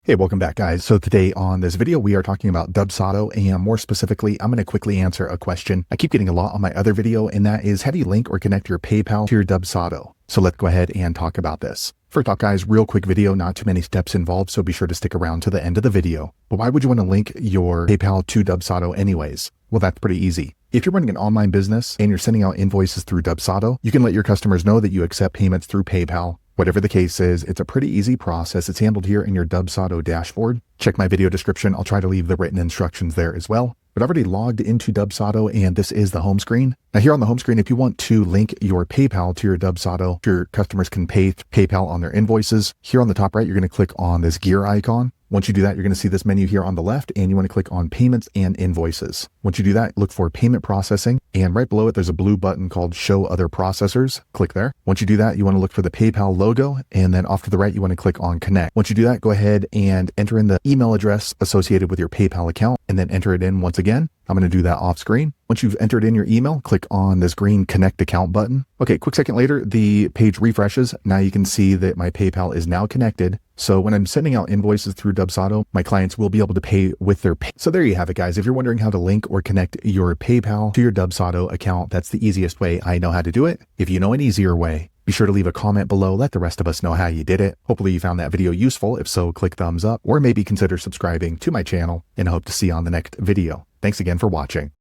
Hey, welcome back, guys. So today on this video, we are talking about Dubsado, and more specifically, I'm going to quickly answer a question I keep getting a lot on my other video, and that is, how do you link or connect your PayPal to your Dubsado? So let's go ahead and talk about this. First off, guys, real quick video, not too many steps involved, so be sure to stick around to the end of the video. But why would you want to link your PayPal to Dubsado anyways? Well, that's pretty easy. If you're running an online business and you're sending out invoices through Dubsado, you can let your customers know that you accept payments through PayPal. Whatever the case is, it's a pretty easy process. It's handled here in your Dubsado dashboard. Check my video description. I'll try to leave the written instructions there as well. But I've already logged into Dubsado, and this is the home screen. Now here on the home screen, if you want to link your PayPal to your Dubsado, your customers can pay PayPal on their invoices. Here on the top right, you're going to click on this gear icon. Once you do that, you're going to see this menu here on the left, and you want to click on payments and invoices. Once you do that, look for payment processing, and right below it, there's a blue button called show other processors. Click there. Once you do that, you want to look for the PayPal logo, and then off to the right, you want to click on connect. Once you do that, go ahead and enter in the email address associated with your PayPal account, and then enter it in once again. I'm going to do that off screen. Once you've entered in your email, click on this green connect account button. Okay, quick second later, the page refreshes. Now you can see that my PayPal is now connected. So when I'm sending out invoices through Dubsado, my clients will be able to pay with their pay. So there you have it, guys. If you're wondering how to link or connect your PayPal to your Dubsado account, that's the easiest way I know how to do it. If you know an easier way, be sure to leave a comment below. Let the rest of us know how you did it. Hopefully you found that video useful. If so, click thumbs up or maybe consider subscribing to my channel, and I hope to see you on the next video. Thanks again for watching.